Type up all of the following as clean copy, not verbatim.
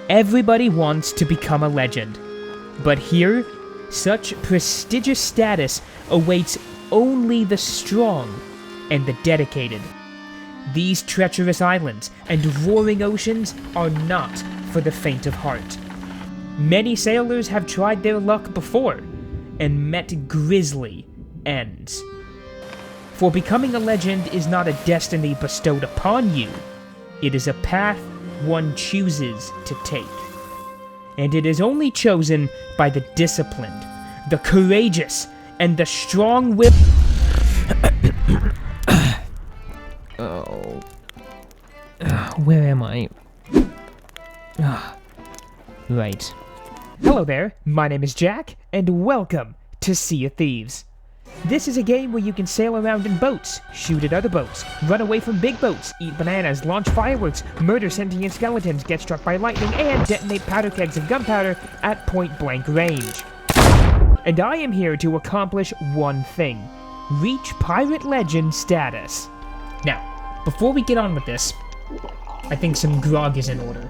Everybody wants to become a legend, but here, such prestigious status awaits only the strong and the dedicated. These treacherous islands and roaring oceans are not for the faint of heart. Many sailors have tried their luck before, and met grisly ends. For becoming a legend is not a destiny bestowed upon you, it is a path one chooses to take. And it is only chosen by the disciplined, the courageous, and the strong-willed. Where am I? Right. Hello there, my name is Jack, and welcome to Sea of Thieves. This is a game where you can sail around in boats, shoot at other boats, run away from big boats, eat bananas, launch fireworks, murder sentient skeletons, get struck by lightning, and detonate powder kegs of gunpowder at point-blank range. And I am here to accomplish one thing: reach Pirate Legend status. Now, before we get on with this, I think some grog is in order.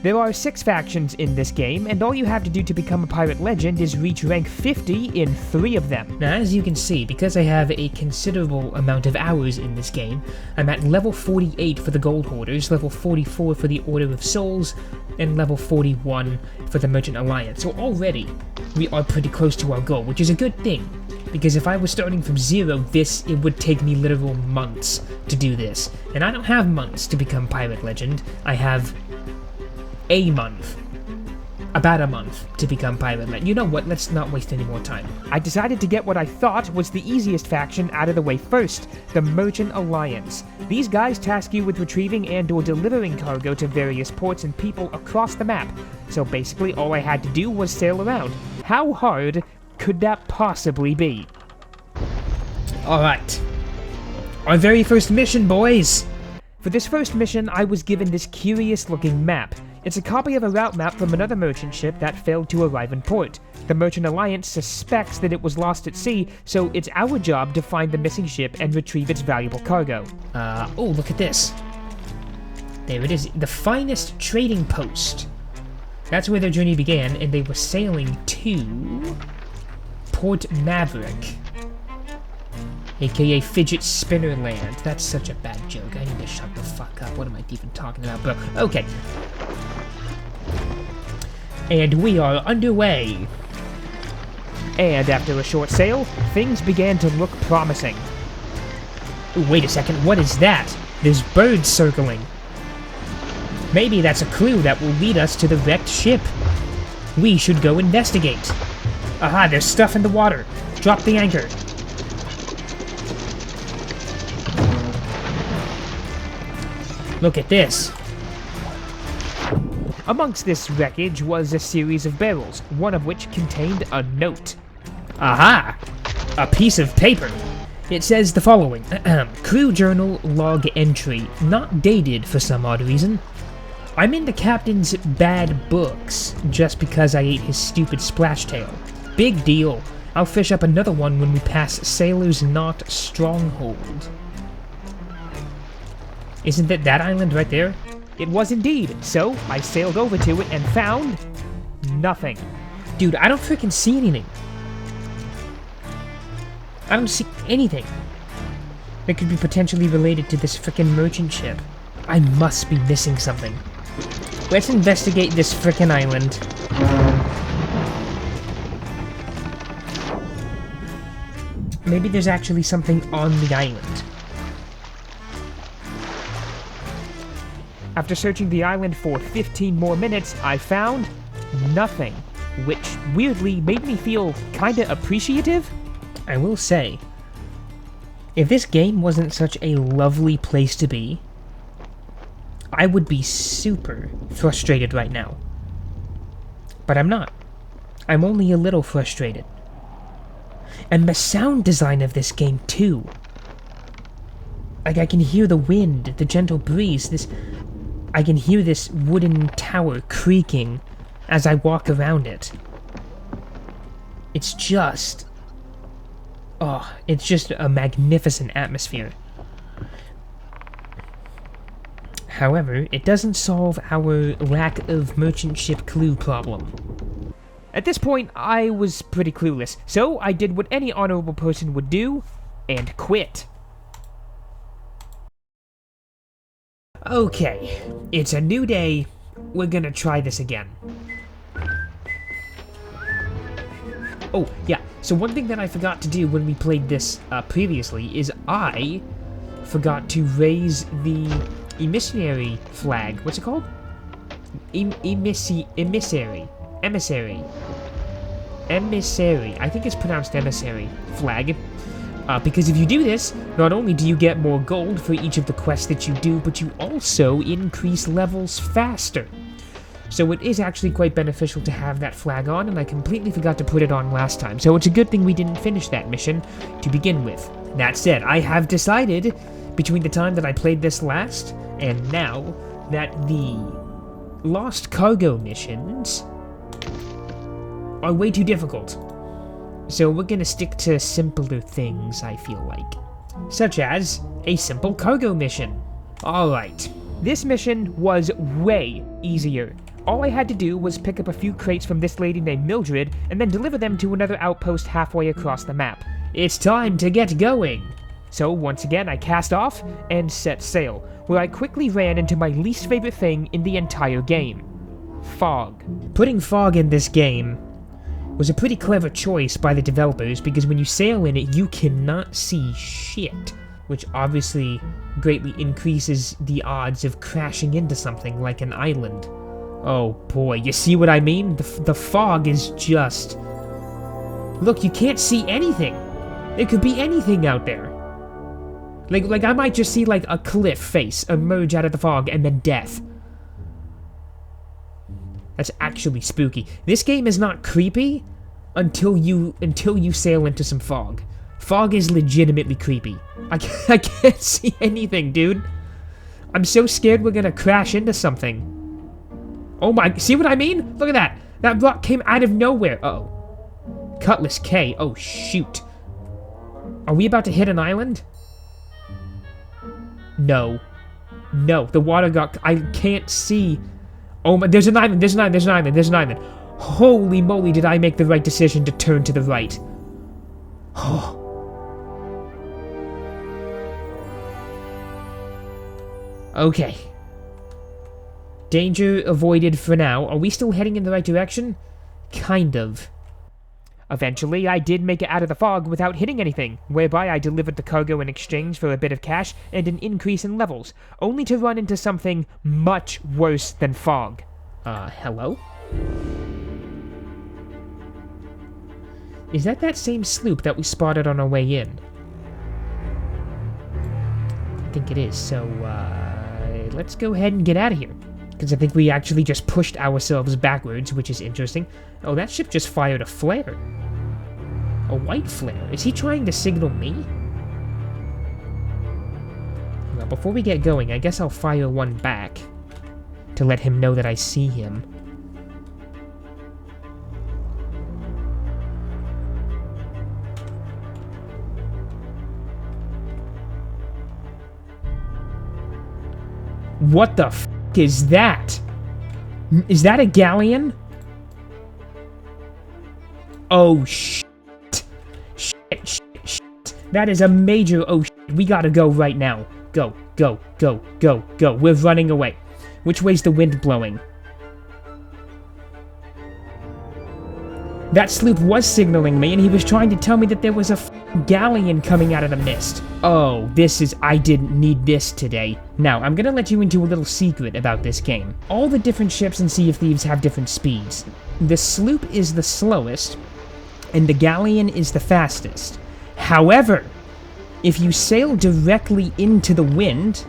There are 6 factions in this game, and all you have to do to become a Pirate Legend is reach rank 50 in 3 of them. Now, as you can see, because I have a considerable amount of hours in this game, I'm at level 48 for the Gold Hoarders, level 44 for the Order of Souls, and level 41 for the Merchant Alliance. So already, we are pretty close to our goal, which is a good thing, because if I was starting from 0, it would take me literal months to do this. And I don't have months to become Pirate Legend, I have a month. About a month to become Pirate Legend. You know what, let's not waste any more time. I decided to get what I thought was the easiest faction out of the way first, the Merchant Alliance. These guys task you with retrieving and or delivering cargo to various ports and people across the map. So basically all I had to do was sail around. How hard could that possibly be? Alright. Our very first mission, boys! For this first mission, I was given this curious-looking map. It's a copy of a route map from another merchant ship that failed to arrive in port. The Merchant Alliance suspects that it was lost at sea, so it's our job to find the missing ship and retrieve its valuable cargo. Oh, look at this. There it is, the finest trading post. That's where their journey began, and they were sailing to Port Maverick, aka Fidget Spinner Land. That's such a bad joke. I need to shut the fuck up. What am I even talking about, bro? Okay. And we are underway. And after a short sail, things began to look promising. Ooh, wait a second, what is that? There's birds circling. Maybe that's a clue that will lead us to the wrecked ship. We should go investigate. Aha, there's stuff in the water. Drop the anchor. Look at this. Amongst this wreckage was a series of barrels, one of which contained a note. Aha! A piece of paper. It says the following. Crew journal log entry, not dated for some odd reason. I'm in the captain's bad books, just because I ate his stupid splashtail. Big deal. I'll fish up another one when we pass Sailor's Knot Stronghold. Isn't it that island right there? It was indeed, so I sailed over to it and found nothing. Dude, I don't freaking see anything. I don't see anything that could be potentially related to this frickin' merchant ship. I must be missing something. Let's investigate this frickin' island. Maybe there's actually something on the island. After searching the island for 15 more minutes, I found nothing, which weirdly made me feel kinda appreciative. I will say, if this game wasn't such a lovely place to be, I would be super frustrated right now. But I'm not. I'm only a little frustrated. And the sound design of this game, too. Like, I can hear the wind, the gentle breeze, I can hear this wooden tower creaking as I walk around it. It's just Oh, it's just a magnificent atmosphere. However, it doesn't solve our lack of merchant ship clue problem. At this point, I was pretty clueless, so I did what any honorable person would do, and quit. Okay, it's a new day. We're gonna try this again. Oh, yeah, so one thing that I forgot to do when we played this previously is I forgot to raise the emissary flag. What's it called? Emissary. Emissary. I think it's pronounced emissary flag. Because if you do this, not only do you get more gold for each of the quests that you do, but you also increase levels faster. So it is actually quite beneficial to have that flag on, and I completely forgot to put it on last time, so it's a good thing we didn't finish that mission to begin with. That said, I have decided, between the time that I played this last and now, that the lost cargo missions are way too difficult. So we're gonna stick to simpler things, I feel like. Such as a simple cargo mission. Alright, this mission was way easier. All I had to do was pick up a few crates from this lady named Mildred, and then deliver them to another outpost halfway across the map. It's time to get going! So once again I cast off and set sail, where I quickly ran into my least favorite thing in the entire game. Fog. Putting fog in this game was a pretty clever choice by the developers, because when you sail in it, you cannot see shit, which obviously greatly increases the odds of crashing into something like an island. Oh boy, you see what I mean? The fog is just... Look, you can't see anything! There could be anything out there! Like I might just see like a cliff face emerge out of the fog and then death. That's actually spooky. This game is not creepy until you sail into some fog. Fog is legitimately creepy. I can't see anything, dude. I'm so scared we're gonna crash into something. Oh my, see what I mean? Look at that. That block came out of nowhere. Uh-oh. Cutlass K. Oh, shoot. Are we about to hit an island? No. No, the water got... I can't see... Oh my, there's an island, there's an island, there's an island, there's an island. Holy moly, did I make the right decision to turn to the right. Oh. Okay. Danger avoided for now. Are we still heading in the right direction? Kind of. Eventually, I did make it out of the fog without hitting anything, whereby I delivered the cargo in exchange for a bit of cash and an increase in levels, only to run into something much worse than fog. Hello? Is that same sloop that we spotted on our way in? I think it is, so, let's go ahead and get out of here. Because I think we actually just pushed ourselves backwards, which is interesting. Oh, that ship just fired a flare. A white flare. Is he trying to signal me? Well, before we get going, I guess I'll fire one back to let him know that I see him. What the f*** is that? Is that a galleon? Oh, shit. Shit. That is a major oh shit. We gotta go right now. Go. We're running away. Which way's the wind blowing? That sloop was signaling me, and he was trying to tell me that there was a galleon coming out of the mist. Oh, I didn't need this today. Now, I'm gonna let you into a little secret about this game. All the different ships in Sea of Thieves have different speeds. The sloop is the slowest, and the galleon is the fastest. However, if you sail directly into the wind,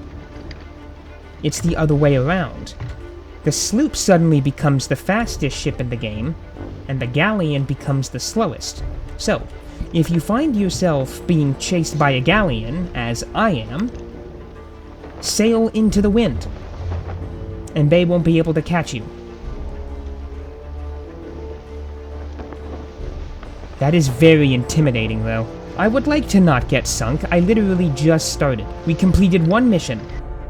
it's the other way around. The sloop suddenly becomes the fastest ship in the game, and the galleon becomes the slowest. So, if you find yourself being chased by a galleon, as I am, sail into the wind, and they won't be able to catch you. That is very intimidating, though. I would like to not get sunk. I literally just started. We completed one mission.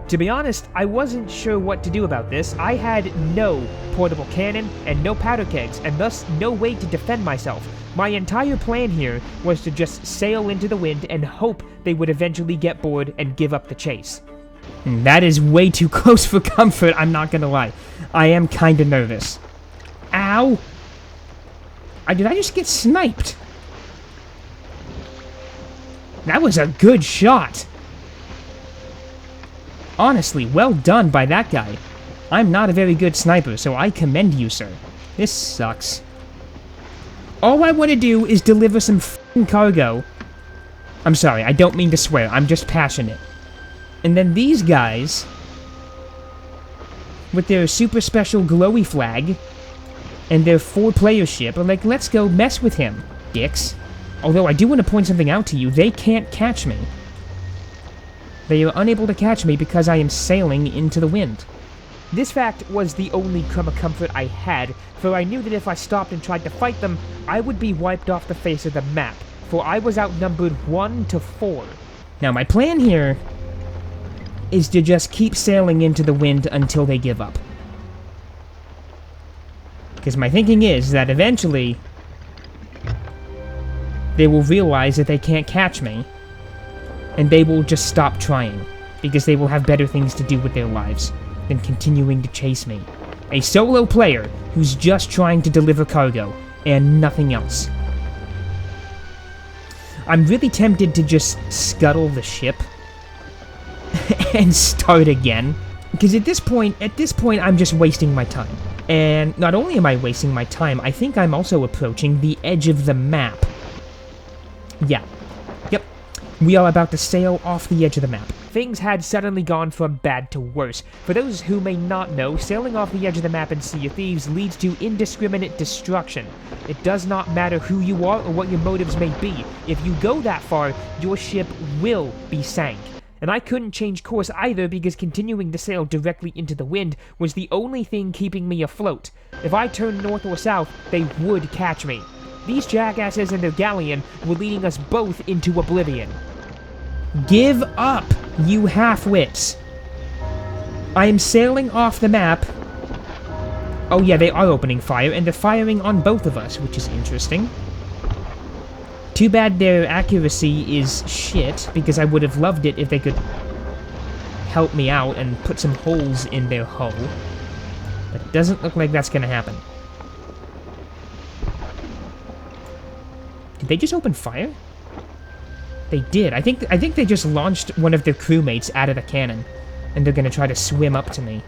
To be honest, I wasn't sure what to do about this. I had no portable cannon and no powder kegs, and thus no way to defend myself. My entire plan here was to just sail into the wind and hope they would eventually get bored and give up the chase. That is way too close for comfort, I'm not gonna lie. I am kinda nervous. Ow! Did I just get sniped? That was a good shot! Honestly, well done by that guy. I'm not a very good sniper, so I commend you, sir. This sucks. All I want to do is deliver some f***ing cargo. I'm sorry, I don't mean to swear, I'm just passionate. And then these guys, with their super special glowy flag, and their 4-player ship, are like, let's go mess with him, dicks. Although I do want to point something out to you, they can't catch me. They are unable to catch me because I am sailing into the wind. This fact was the only crumb of comfort I had, for I knew that if I stopped and tried to fight them, I would be wiped off the face of the map, for I was outnumbered 1 to 4. Now my plan here is to just keep sailing into the wind until they give up. Because my thinking is that eventually they will realize that they can't catch me, and they will just stop trying, because they will have better things to do with their lives than continuing to chase me. A solo player who's just trying to deliver cargo, and nothing else. I'm really tempted to just scuttle the ship and start again, because at this point, I'm just wasting my time. And not only am I wasting my time, I think I'm also approaching the edge of the map. Yeah. Yep. We are about to sail off the edge of the map. Things had suddenly gone from bad to worse. For those who may not know, sailing off the edge of the map in Sea of Thieves leads to indiscriminate destruction. It does not matter who you are or what your motives may be. If you go that far, your ship will be sank. And I couldn't change course either because continuing to sail directly into the wind was the only thing keeping me afloat. If I turned north or south, they would catch me. These jackasses and their galleon were leading us both into oblivion. Give up, you half-wits. I am sailing off the map. Oh yeah, they are opening fire, and they're firing on both of us, which is interesting. Too bad their accuracy is shit, because I would have loved it if they could help me out and put some holes in their hull. But it doesn't look like that's gonna happen. Did they just open fire? They did. I think they just launched one of their crewmates out of the cannon, and they're gonna try to swim up to me.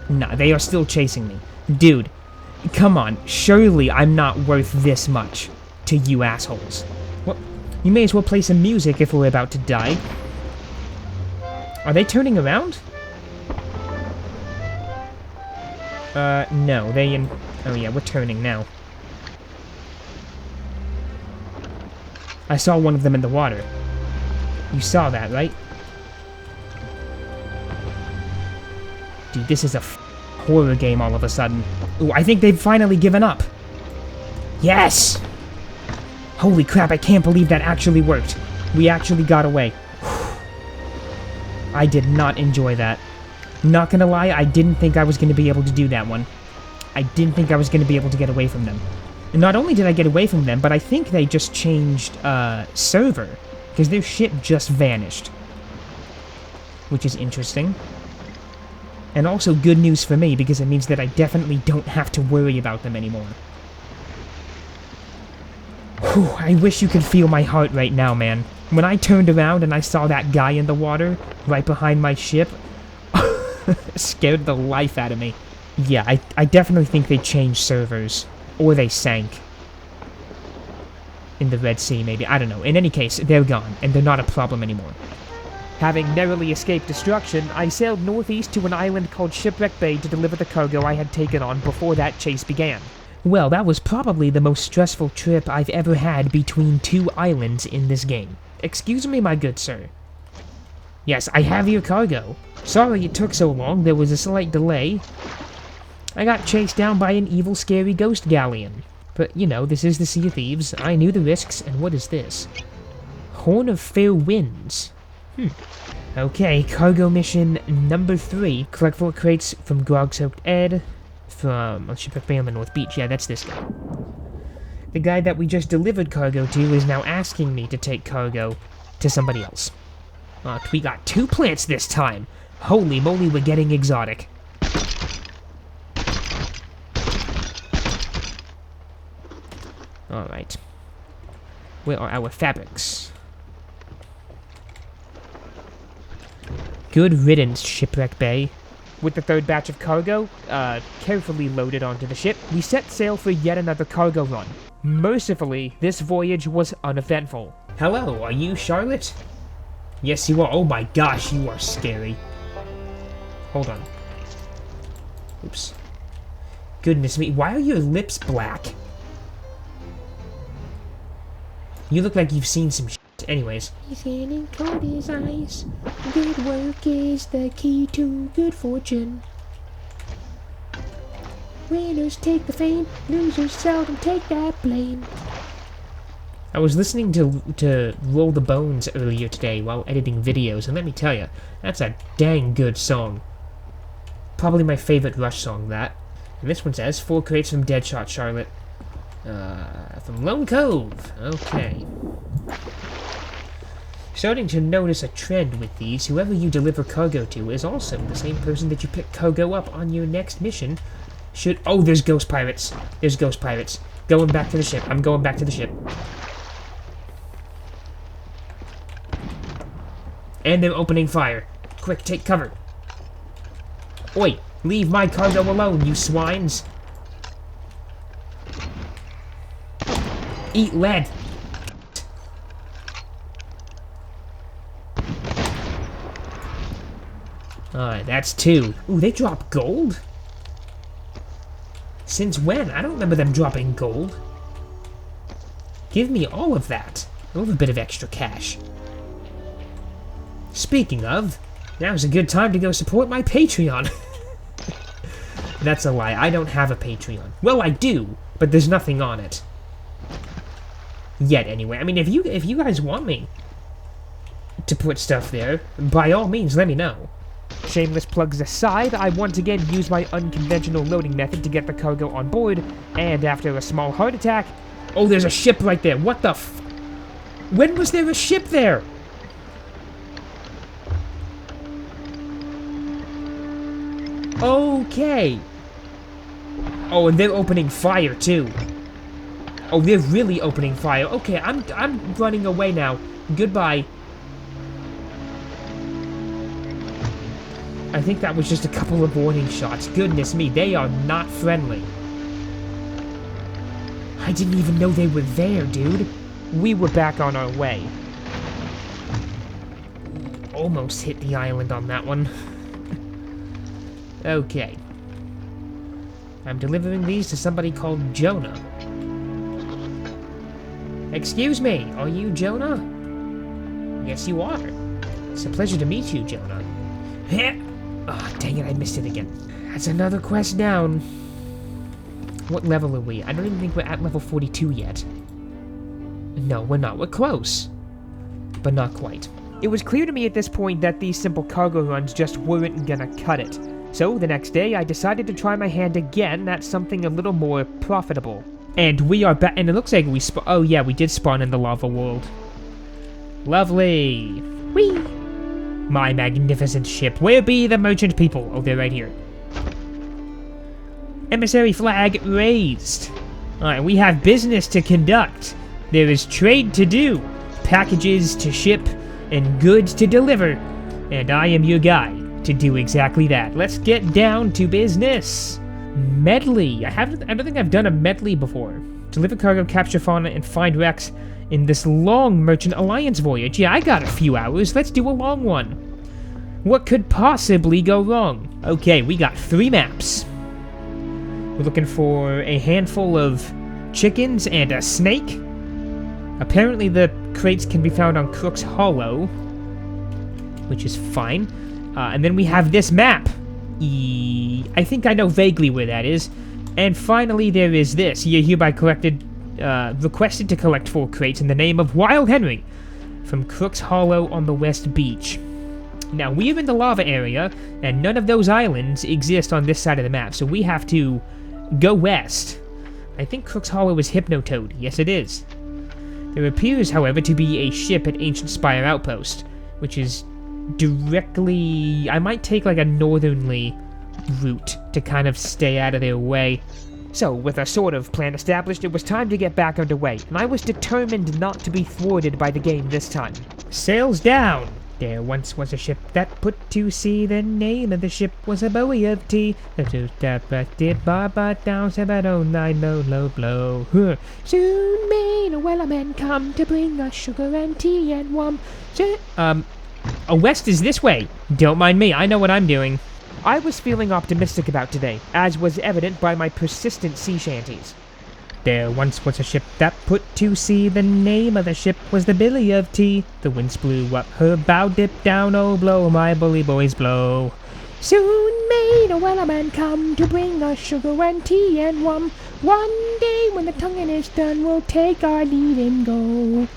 Nah, they are still chasing me. Dude, come on. Surely I'm not worth this much to you assholes. Well, you may as well play some music if we're about to die. Are they turning around? No, oh yeah, we're turning now. I saw one of them in the water. You saw that, right? Dude, this is a horror game all of a sudden. Ooh, I think they've finally given up. Yes! Holy crap, I can't believe that actually worked. We actually got away. I did not enjoy that. Not gonna lie, I didn't think I was gonna be able to do that one. I didn't think I was gonna be able to get away from them. And not only did I get away from them, but I think they just changed, server. Because their ship just vanished. Which is interesting. And also good news for me, because it means that I definitely don't have to worry about them anymore. Whew, I wish you could feel my heart right now, man. When I turned around and I saw that guy in the water, right behind my ship, scared the life out of me. Yeah, I definitely think they changed servers. Or they sank. In the Red Sea, maybe. I don't know. In any case, they're gone, and they're not a problem anymore. Having narrowly escaped destruction, I sailed northeast to an island called Shipwreck Bay to deliver the cargo I had taken on before that chase began. Well, that was probably the most stressful trip I've ever had between two islands in this game. Excuse me, my good sir. Yes, I have your cargo. Sorry it took so long, there was a slight delay. I got chased down by an evil, scary ghost galleon. But, you know, this is the Sea of Thieves. I knew the risks, and what is this? Horn of Fair Winds. Okay, cargo mission number 3. Collect 4 crates from Grog-Soaked Ed from Shipwreck Bay on the North Beach. Yeah, that's this guy. The guy that we just delivered cargo to is now asking me to take cargo to somebody else. We got 2 plants this time. Holy moly, we're getting exotic. Alright. Where are our fabrics? Good riddance, Shipwreck Bay. With the 3rd batch of cargo, carefully loaded onto the ship, we set sail for yet another cargo run. Mercifully, this voyage was uneventful. Hello, are you Charlotte? Yes, you are. Oh my gosh, you are scary. Hold on. Oops. Goodness me, why are your lips black? You look like you've seen some shit. Anyways. He's in cold his eyes. Good work is the key to good fortune. Winners take the fame, losers seldom take that blame. I was listening to Roll the Bones earlier today while editing videos, and let me tell you, that's a dang good song. Probably my favorite Rush song, that. And this one says, 4 crates from Deadshot Charlotte. From Lone Cove. Okay. Starting to notice a trend with these. Whoever you deliver cargo to is also the same person that you pick cargo up on your next mission. Oh, there's ghost pirates. There's ghost pirates. Going back to the ship. I'm going back to the ship. And they're opening fire. Quick, take cover. Oi, leave my cargo alone, you swines. Eat lead. Alright, that's 2. Ooh, they drop gold? Since when? I don't remember them dropping gold. Give me all of that. I love a bit of extra cash. Speaking of, now's a good time to go support my Patreon. That's a lie. I don't have a Patreon. Well, I do, but there's nothing on it. Yet, anyway. I mean, if you guys want me to put stuff there, by all means, let me know. Shameless plugs aside, I once again used my unconventional loading method to get the cargo on board, and after a small heart attack... Oh, there's a ship right there! What the f... When was there a ship there? Okay. Oh, and they're opening fire, too. Oh, they're really opening fire. Okay, I'm running away now. Goodbye. I think that was just a couple of warning shots. Goodness me, they are not friendly. I didn't even know they were there, dude. We were back on our way. Almost hit the island on that one. Okay. I'm delivering these to somebody called Jonah. Excuse me, are you Jonah? Yes, you are. It's a pleasure to meet you, Jonah. Oh, dang it, I missed it again. That's another quest down. What level are we? I don't even think we're at level 42 yet. No, we're not. We're close. But not quite. It was clear to me at this point that these simple cargo runs just weren't gonna cut it. So, the next day, I decided to try my hand again at something a little more profitable. And we are back, and it looks like we oh yeah, we did spawn in the lava world. Lovely. Whee! My magnificent ship. Where be the merchant people? Oh, they're right here. Emissary flag raised. Alright, we have business to conduct. There is trade to do. Packages to ship, and goods to deliver. And I am your guy to do exactly that. Let's get down to business. Medley. I don't think I've done a medley before. Deliver cargo, capture fauna, and find wrecks in this long Merchant Alliance voyage. Yeah, I got a few hours. Let's do a long one. What could possibly go wrong? Okay, we got 3 maps. We're looking for a handful of chickens and a snake. Apparently the crates can be found on Crook's Hollow, which is fine. And then we have this map. I think I know vaguely where that is. And finally, there is this. You're hereby requested to collect 4 crates in the name of Wild Henry from Crook's Hollow on the West Beach. Now, we're in the lava area, and none of those islands exist on this side of the map, so we have to go west. I think Crook's Hollow is Hypnotoad. Yes, it is. There appears, however, to be a ship at Ancient Spire Outpost, which is directly... I might take, like, a northernly route to kind of stay out of their way. So, with a sort of plan established, it was time to get back underway, and I was determined not to be thwarted by the game this time. Sails down! There once was a ship that put to sea. The name of the ship was a Bowie of tea. Soon may the wellermen come to bring us sugar and tea and rum. West is this way. Don't mind me, I know what I'm doing. I was feeling optimistic about today, as was evident by my persistent sea shanties. There once was a ship that put to sea. The name of the ship was the Billy of Tea. The winds blew up her bow, dipped down, oh blow, my bully boys blow. Soon may the wellerman come to bring us sugar and tea and rum. One day when the tonguing is done, we'll take our leave and go.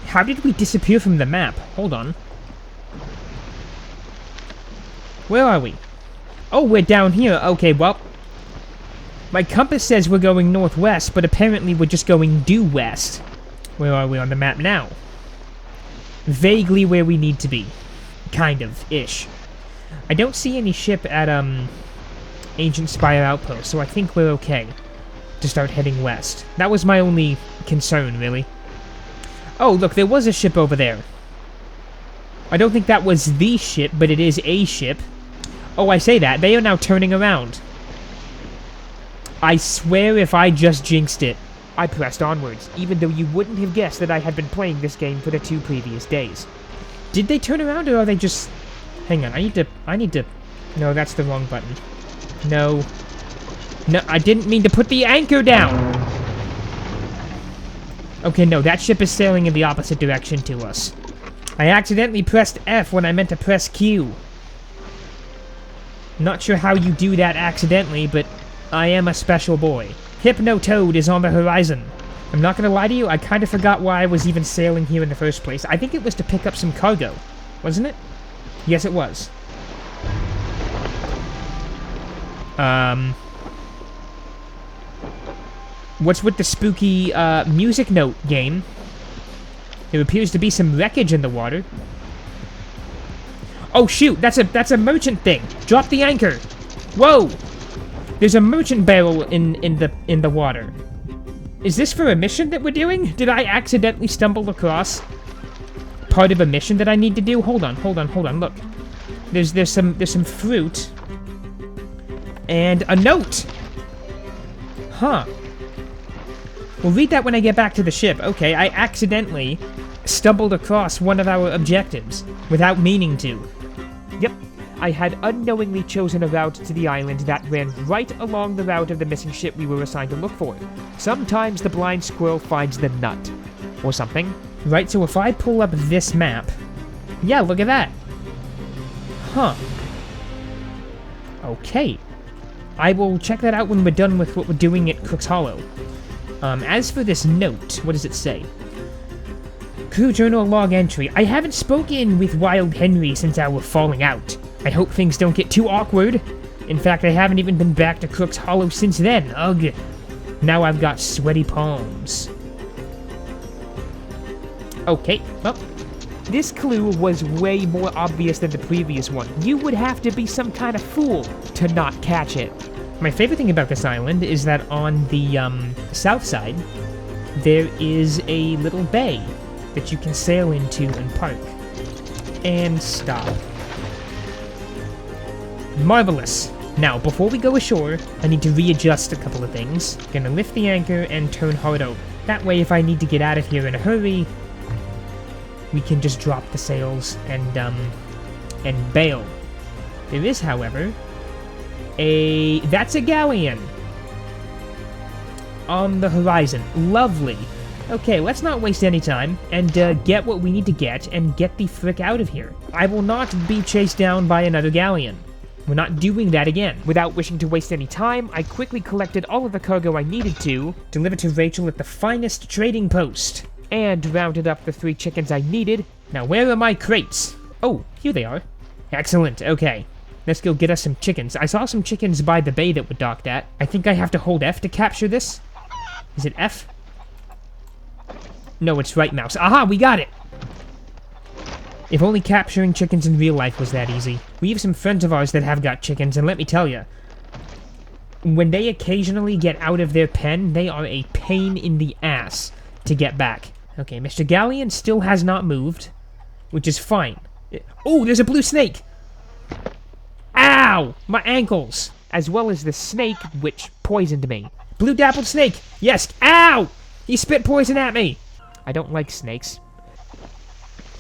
How did we disappear from the map? Hold on. Where are we? Oh, we're down here. Okay, well, my compass says we're going northwest, but apparently we're just going due west. Where are we on the map now? Vaguely where we need to be. Kind of, ish. I don't see any ship at, Ancient Spire Outpost, so I think we're okay to start heading west. That was my only concern, really. Oh, look, there was a ship over there. I don't think that was the ship, but it is a ship. Oh, I say that. They are now turning around. I swear if I just jinxed it. I pressed onwards, even though you wouldn't have guessed that I had been playing this game for the 2 previous days. Did they turn around, or are they just... Hang on, I need to... No, that's the wrong button. No. No, I didn't mean to put the anchor down! Okay, no, that ship is sailing in the opposite direction to us. I accidentally pressed F when I meant to press Q. Not sure how you do that accidentally, but I am a special boy. Hypnotoad is on the horizon. I'm not gonna lie to you, I kind of forgot why I was even sailing here in the first place. I think it was to pick up some cargo, wasn't it? Yes, it was. What's with the spooky, music note game? There appears to be some wreckage in the water. Oh shoot, that's a merchant thing. Drop the anchor. Whoa! There's a merchant barrel in the water. Is this for a mission that we're doing? Did I accidentally stumble across part of a mission that I need to do? Hold on. Look. There's some fruit and a note. Huh. We'll read that when I get back to the ship. Okay, I accidentally stumbled across one of our objectives without meaning to. Yep, I had unknowingly chosen a route to the island that ran right along the route of the missing ship we were assigned to look for. Sometimes the blind squirrel finds the nut. Or something. Right, so if I pull up this map... Yeah, look at that. Huh. Okay. I will check that out when we're done with what we're doing at Crook's Hollow. As for this note, what does it say? Crew journal log entry. I haven't spoken with Wild Henry since our falling out. I hope things don't get too awkward. In fact, I haven't even been back to Crook's Hollow since then. Ugh. Now I've got sweaty palms. Okay, well, this clue was way more obvious than the previous one. You would have to be some kind of fool to not catch it. My favorite thing about this island is that on the south side, there is a little bay that you can sail into and park. And stop. Marvelous. Now, before we go ashore, I need to readjust a couple of things. Gonna lift the anchor and turn hard out. That way, if I need to get out of here in a hurry, we can just drop the sails and bail. There is, however, that's a galleon on the horizon. Lovely. Okay, let's not waste any time and get what we need to get and get the frick out of here. I will not be chased down by another galleon. We're not doing that again. Without wishing to waste any time, I quickly collected all of the cargo I needed to deliver to Rachel at the finest trading post, and rounded up the 3 chickens I needed. Now where are my crates? Oh, here they are. Excellent, okay. Let's go get us some chickens. I saw some chickens by the bay that were docked at. I think I have to hold F to capture this. Is it F? No, it's right mouse. Aha, we got it! If only capturing chickens in real life was that easy. We have some friends of ours that have got chickens, and let me tell you, when they occasionally get out of their pen, they are a pain in the ass to get back. Okay, Mr. Galleon still has not moved, which is fine. Oh, there's a blue snake! Ow! My ankles! As well as the snake, which poisoned me. Blue dappled snake! Yes! Ow! He spit poison at me! I don't like snakes.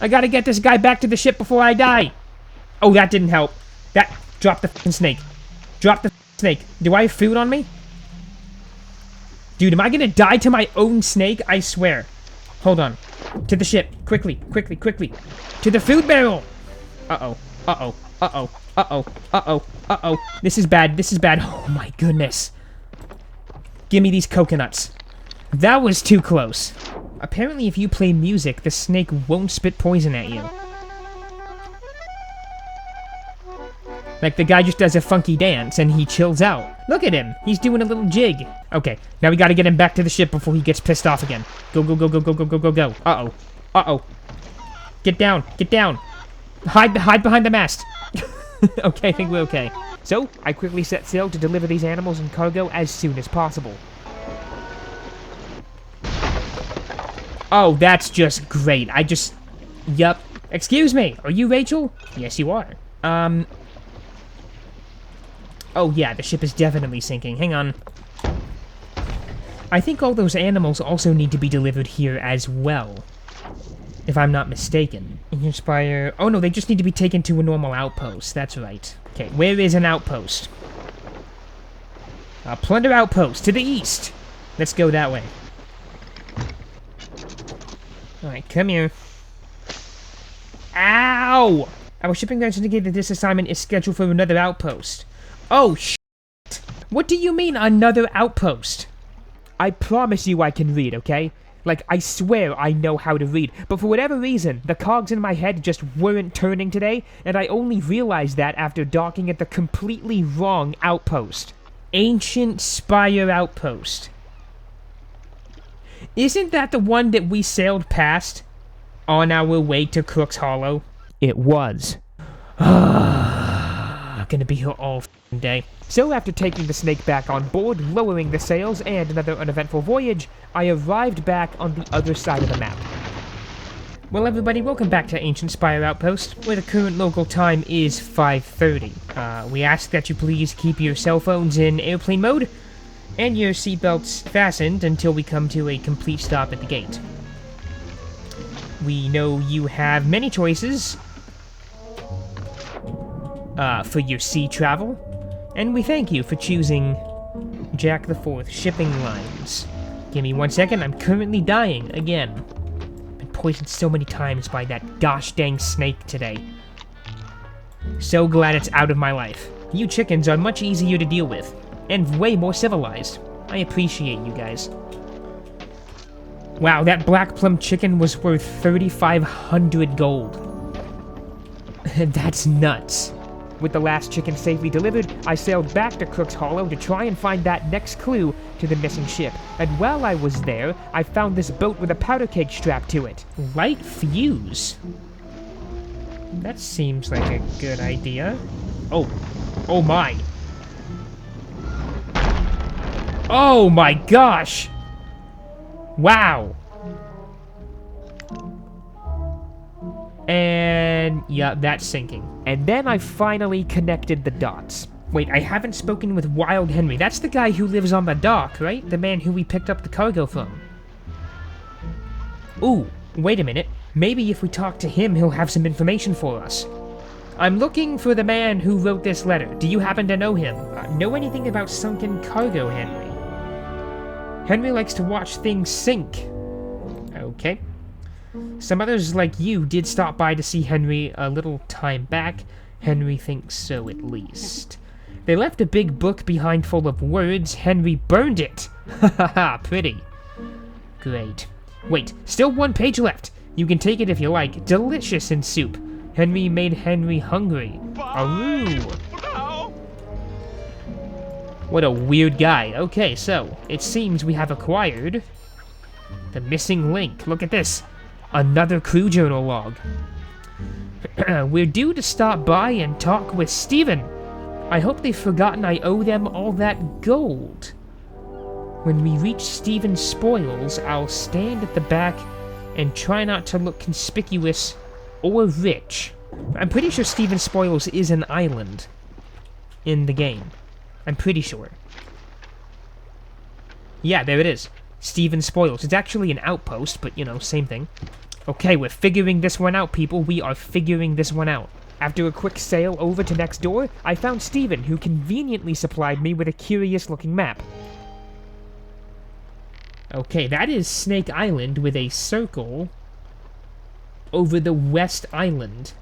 I gotta get this guy back to the ship before I die! Oh, that didn't help. Drop the f***ing snake. Drop the f***ing snake. Do I have food on me? Dude, am I gonna die to my own snake? I swear. Hold on. To the ship. Quickly, quickly, quickly. To the food barrel! Uh-oh. Uh-oh. Uh-oh. Uh-oh. Uh-oh. Uh-oh. This is bad. This is bad. Oh my goodness. Give me these coconuts. That was too close. Apparently if you play music, the snake won't spit poison at you. Like the guy just does a funky dance and he chills out. Look at him. He's doing a little jig. Okay, now we gotta get him back to the ship before he gets pissed off again. Go, go, go, go, go, go, go, go, go. Uh-oh. Uh-oh. Get down. Get down. Hide behind the mast. Okay, I think we're okay. So, I quickly set sail to deliver these animals and cargo as soon as possible. Oh, that's just great. Yup. Excuse me, are you Rachel? Yes, you are. Oh yeah, the ship is definitely sinking. Hang on. I think all those animals also need to be delivered here as well. If I'm not mistaken. Inspire... Oh no, they just need to be taken to a normal outpost. That's right. Okay, where is an outpost? Plunder outpost, to the east! Let's go that way. Alright, come here. Ow! Our shipping guards indicate that this assignment is scheduled for another outpost. Oh, shit! What do you mean, another outpost? I promise you I can read, okay? Like, I swear I know how to read, but for whatever reason, the cogs in my head just weren't turning today, and I only realized that after docking at the completely wrong outpost. Ancient Spire Outpost. Isn't that the one that we sailed past on our way to Crook's Hollow? It was. Gonna be here all f***ing day. So after taking the snake back on board, lowering the sails, and another uneventful voyage, I arrived back on the other side of the map. Well everybody, welcome back to Ancient Spire Outpost, where the current local time is 5:30. We ask that you please keep your cell phones in airplane mode, and your seatbelts fastened until we come to a complete stop at the gate. We know you have many choices for your sea travel, and we thank you for choosing JackTheFourth Shipping Lines. Give me 1 second, I'm currently dying again. Been poisoned so many times by that gosh dang snake today. So glad it's out of my life. You chickens are much easier to deal with, and way more civilized. I appreciate you guys. Wow, that black plum chicken was worth 3,500 gold. That's nuts. With the last chicken safely delivered, I sailed back to Crook's Hollow to try and find that next clue to the missing ship. And while I was there, I found this boat with a powder keg strapped to it. Light fuse. That seems like a good idea. Oh my. Oh my gosh! Wow. And yeah, that's sinking. And then I finally connected the dots. Wait, I haven't spoken with Wild Henry. That's the guy who lives on the dock, right? The man who we picked up the cargo from. Ooh, wait a minute. Maybe if we talk to him, he'll have some information for us. I'm looking for the man who wrote this letter. Do you happen to know him? Know anything about sunken cargo, Henry? Henry likes to watch things sink. Okay. Some others like you did stop by to see Henry a little time back. Henry thinks so, at least. They left a big book behind full of words. Henry burned it. Ha ha ha, pretty. Great. Wait, still one page left. You can take it if you like. Delicious in soup. Henry made Henry hungry. Aroo. What a weird guy. Okay, so, it seems we have acquired the missing link. Look at this. Another crew journal log. We're due to stop by and talk with Steven. I hope they've forgotten I owe them all that gold. When we reach Steven's spoils, I'll stand at the back and try not to look conspicuous or rich. I'm pretty sure Steven's spoils is an island in the game. I'm pretty sure. Yeah, there it is. Steven's spoils. It's actually an outpost, but, you know, same thing. Okay, we're figuring this one out, people. We are figuring this one out. After a quick sail over to next door, I found Steven, who conveniently supplied me with a curious-looking map. Okay, that is Snake Island with a circle over the West Island.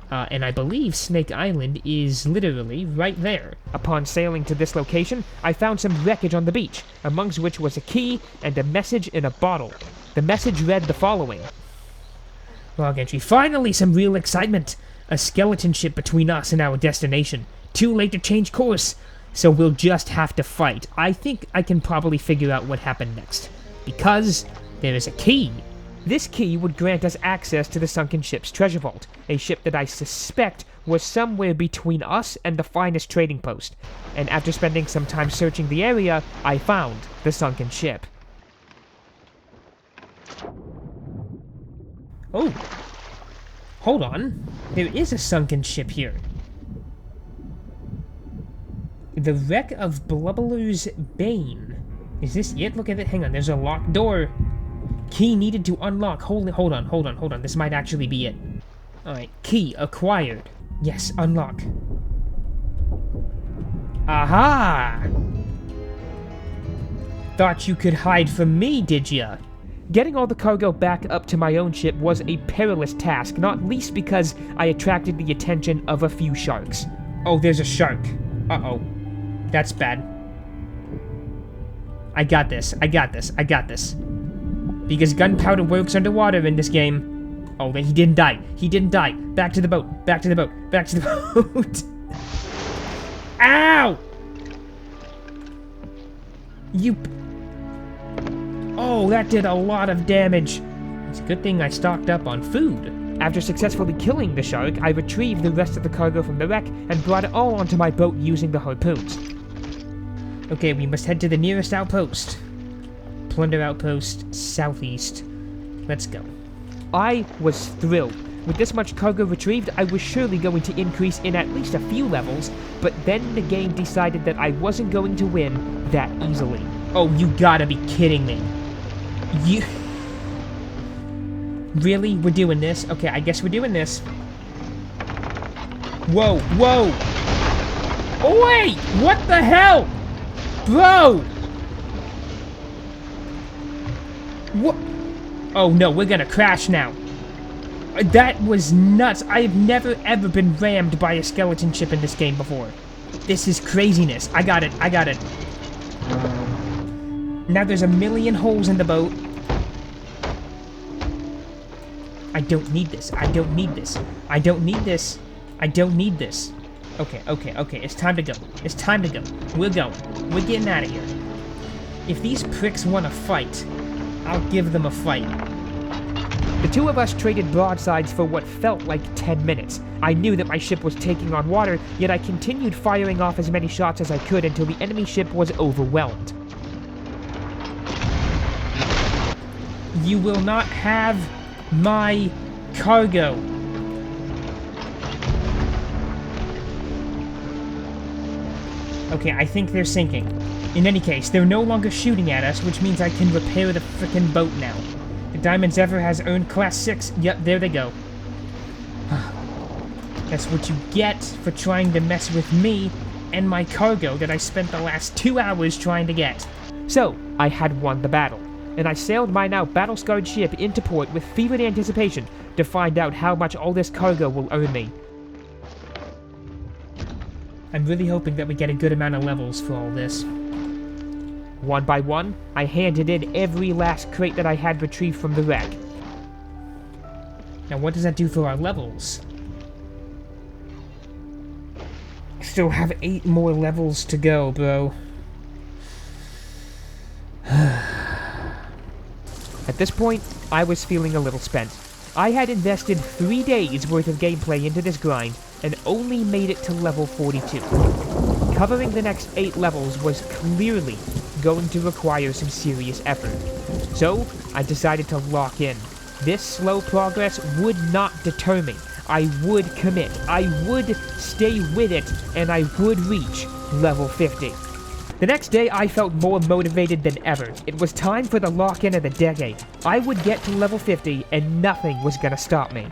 And I believe Snake Island is literally right there. Upon sailing to this location, I found some wreckage on the beach, amongst which was a key and a message in a bottle. The message read the following. Log entry. Finally, some real excitement. A skeleton ship between us and our destination. Too late to change course, so we'll just have to fight. I think I can probably figure out what happened next, because there is a key. This key would grant us access to the sunken ship's treasure vault, a ship that I suspect was somewhere between us and the finest trading post. And after spending some time searching the area, I found the sunken ship. Oh, hold on. There is a sunken ship here. The wreck of Blubbler's Bane. Is this it? Look at it. Hang on, there's a locked door. Key needed to unlock. Hold on. This might actually be it. Alright, key acquired. Yes, unlock. Aha! Thought you could hide from me, did ya? Getting all the cargo back up to my own ship was a perilous task, not least because I attracted the attention of a few sharks. Oh, there's a shark. Uh-oh. That's bad. I got this. Because gunpowder works underwater in this game. Oh, he didn't die. Back to the boat. Ow! Oh, that did a lot of damage. It's a good thing I stocked up on food. After successfully killing the shark, I retrieved the rest of the cargo from the wreck and brought it all onto my boat using the harpoons. Okay, we must head to the nearest outpost. Plunder outpost, southeast. Let's go. I was thrilled. With this much cargo retrieved, I was surely going to increase in at least a few levels, but then the game decided that I wasn't going to win that easily. Oh, you gotta be kidding me. Really? We're doing this? Okay, I guess we're doing this. Whoa! Oh, wait! What the hell? Bro! What? Oh no, we're gonna crash now. That was nuts. I have never ever been rammed by a skeleton ship in this game before. This is craziness. I got it. Now there's a million holes in the boat. I don't need this. Okay. It's time to go. We're going. We're getting out of here. If these pricks want to fight, I'll give them a fight. The two of us traded broadsides for what felt like 10 minutes. I knew that my ship was taking on water, yet I continued firing off as many shots as I could until the enemy ship was overwhelmed. You will not have my cargo. Okay, I think they're sinking. In any case, they're no longer shooting at us, which means I can repair the frickin' boat now. The Diamond Zephyr has earned Class 6. Yep, there they go. That's what you get for trying to mess with me and my cargo that I spent the last 2 hours trying to get. So, I had won the battle, and I sailed my now battle-scarred ship into port with fevered anticipation to find out how much all this cargo will earn me. I'm really hoping that we get a good amount of levels for all this. One by one, I handed in every last crate that I had retrieved from the wreck. Now what does that do for our levels? Still have 8 more levels to go, bro. At this point, I was feeling a little spent. I had invested 3 days worth of gameplay into this grind, and only made it to level 42. Covering the next 8 levels was clearly going to require some serious effort. So, I decided to lock in. This slow progress would not deter me. I would commit, I would stay with it, and I would reach level 50. The next day, I felt more motivated than ever. It was time for the lock-in of the decade. I would get to level 50, and nothing was gonna stop me.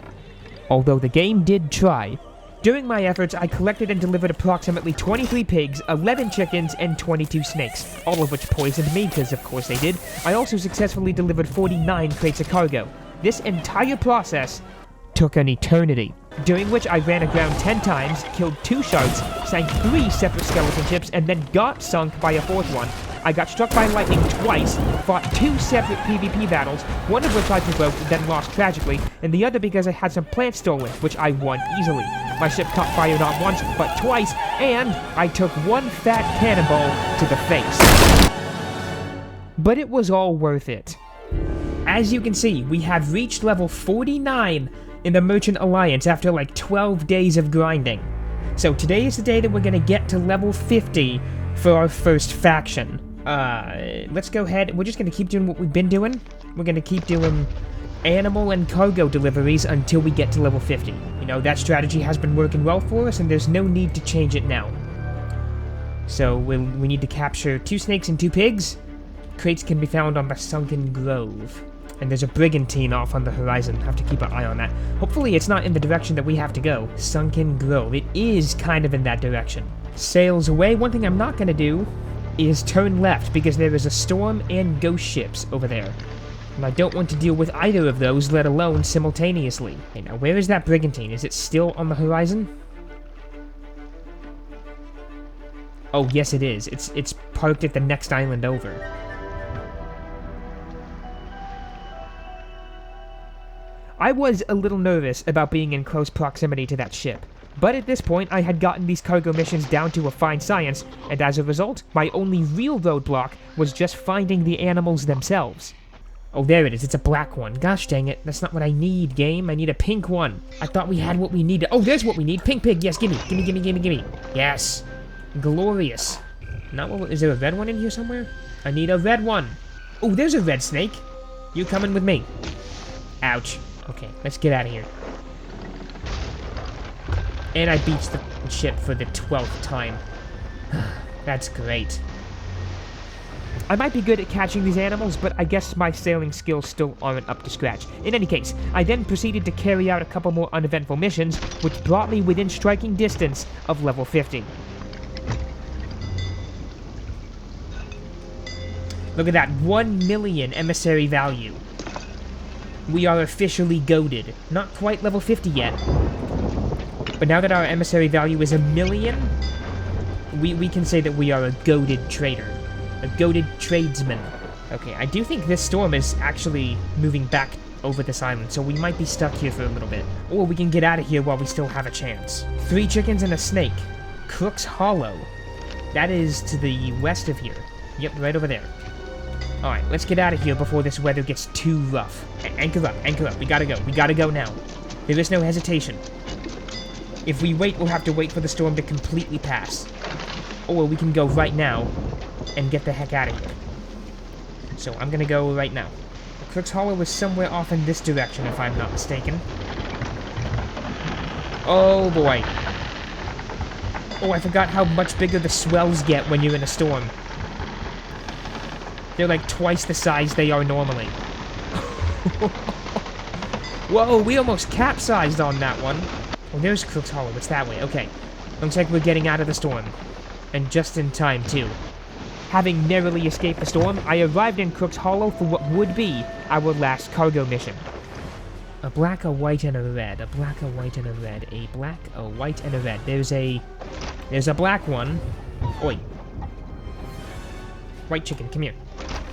Although the game did try. During my efforts, I collected and delivered approximately 23 pigs, 11 chickens, and 22 snakes, all of which poisoned me, because of course they did. I also successfully delivered 49 crates of cargo. This entire process took an eternity, during which I ran aground 10 times, killed 2 sharks, sank 3 separate skeleton ships, and then got sunk by a 4th one. I got struck by lightning twice, fought 2 separate PvP battles, one of which I provoked, then lost tragically, and the other because I had some plants stolen, which I won easily. My ship caught fire not once, but twice, and I took 1 fat cannonball to the face. But it was all worth it. As you can see, we have reached level 49 in the Merchant Alliance after like 12 days of grinding. So today is the day that we're gonna get to level 50 for our first faction. Let's go ahead, we're just gonna keep doing what we've been doing. We're gonna keep doing animal and cargo deliveries until we get to level 50. You know, that strategy has been working well for us, and there's no need to change it now. So we need to capture 2 snakes and 2 pigs. Crates can be found on the Sunken Grove. And there's a brigantine off on the horizon. Have to keep an eye on that. Hopefully it's not in the direction that we have to go. Sunken Grove. It is kind of in that direction. Sails away. One thing I'm not going to do is turn left, because there is a storm and ghost ships over there. And I don't want to deal with either of those, let alone simultaneously. Okay, now where is that brigantine? Is it still on the horizon? Oh, yes it is. It's parked at the next island over. I was a little nervous about being in close proximity to that ship, but at this point I had gotten these cargo missions down to a fine science, and as a result, my only real roadblock was just finding the animals themselves. Oh, there it is, it's a black one. Gosh dang it, that's not what I need, game. I need a pink one. I thought we had what we needed. Oh, there's what we need. Pink pig, yes, gimme. Yes. Glorious. Not what, is there a red one in here somewhere? I need a red one. Oh, there's a red snake. You coming with me? Ouch. Okay, let's get out of here. And I beached the ship for the 12th time. That's great. I might be good at catching these animals, but I guess my sailing skills still aren't up to scratch. In any case, I then proceeded to carry out a couple more uneventful missions, which brought me within striking distance of level 50. Look at that, 1 million emissary value. We are officially goated. Not quite level 50 yet. But now that our emissary value is 1 million, we can say that we are a goated trader. A goated tradesman. Okay, I do think this storm is actually moving back over this island, so we might be stuck here for a little bit. Or we can get out of here while we still have a chance. 3 chickens and a snake. Crook's Hollow. That is to the west of here. Yep, right over there. Alright, let's get out of here before this weather gets too rough. Anchor up, we gotta go now. There is no hesitation. If we wait, we'll have to wait for the storm to completely pass. Or we can go right now and get the heck out of here. So I'm gonna go right now. Crook's Hollow is somewhere off in this direction, if I'm not mistaken. Oh boy. Oh, I forgot how much bigger the swells get when you're in a storm. They're like twice the size they are normally. Whoa, we almost capsized on that one. Oh, there's Crook's Hollow. It's that way. Okay. Looks like we're getting out of the storm. And just in time, too. Having narrowly escaped the storm, I arrived in Crook's Hollow for what would be our last cargo mission. A black, a white, and a red. A black, a white, and a red. A black, a white, and a red. There's a black one. Oi. White chicken, come here.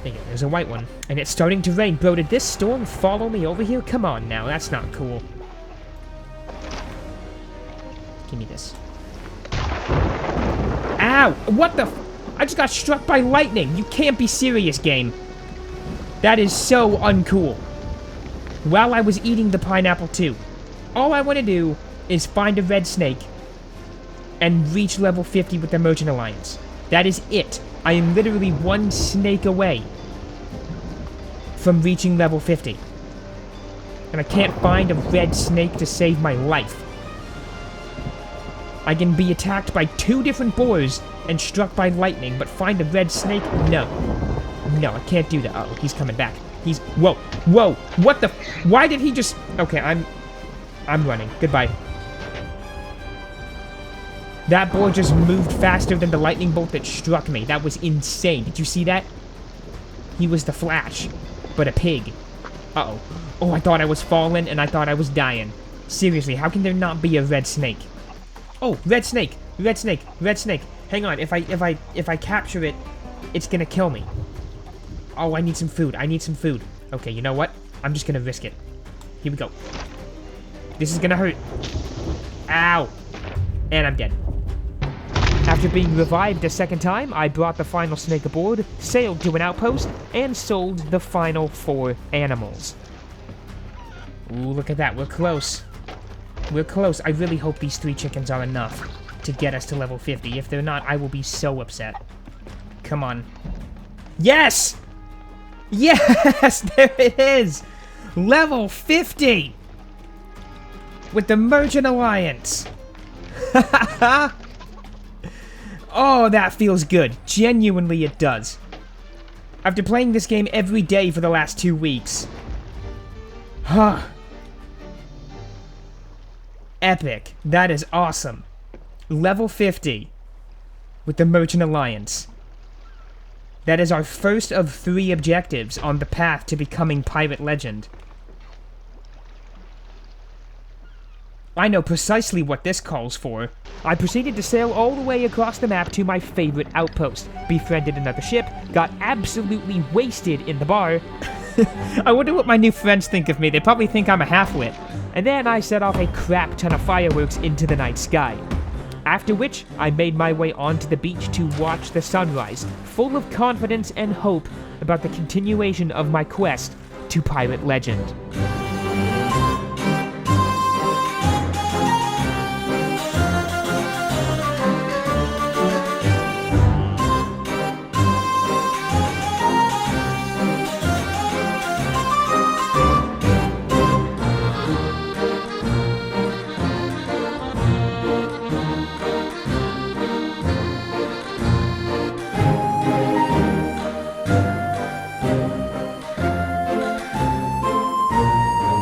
There you go, there's a white one. And it's starting to rain. Bro, did this storm follow me over here? Come on now, that's not cool. Give me this. Ow! What the f- I just got struck by lightning! You can't be serious, game. That is so uncool. While I was eating the pineapple too. All I want to do is find a red snake and reach level 50 with the Merchant Alliance. That is it. I am literally one snake away from reaching level 50. And I can't find a red snake to save my life. I can be attacked by 2 different boars and struck by lightning, but find a red snake? No. No, I can't do that. Uh-oh, he's coming back. He's... Whoa. Whoa. What the... Why did he just... Okay, I'm running. Goodbye. That boar just moved faster than the lightning bolt that struck me. That was insane. Did you see that? He was the Flash, but a pig. Uh-oh. Oh, I thought I was falling, and I thought I was dying. Seriously, how can there not be a red snake? Oh, red snake! Red snake! Red snake! Hang on, if I capture it, it's gonna kill me. Oh, I need some food. I need some food. Okay, you know what? I'm just gonna risk it. Here we go. This is gonna hurt. Ow! And I'm dead. After being revived a second time, I brought the final snake aboard, sailed to an outpost, and sold the final 4 animals. Ooh, look at that. We're close. We're close. I really hope these 3 chickens are enough to get us to level 50. If they're not, I will be so upset. Come on. Yes! Yes! There it is! Level 50! With the Merchant Alliance. Oh, that feels good. Genuinely, it does. After playing this game every day for the last 2 weeks. Huh. Epic. That is awesome. Level 50. With the Merchant Alliance. That is our first of 3 objectives on the path to becoming Pirate Legend. I know precisely what this calls for. I proceeded to sail all the way across the map to my favorite outpost, befriended another ship, got absolutely wasted in the bar. I wonder what my new friends think of me. They probably think I'm a half-wit. And then I set off a crap ton of fireworks into the night sky. After which, I made my way onto the beach to watch the sunrise, full of confidence and hope about the continuation of my quest to Pirate Legend.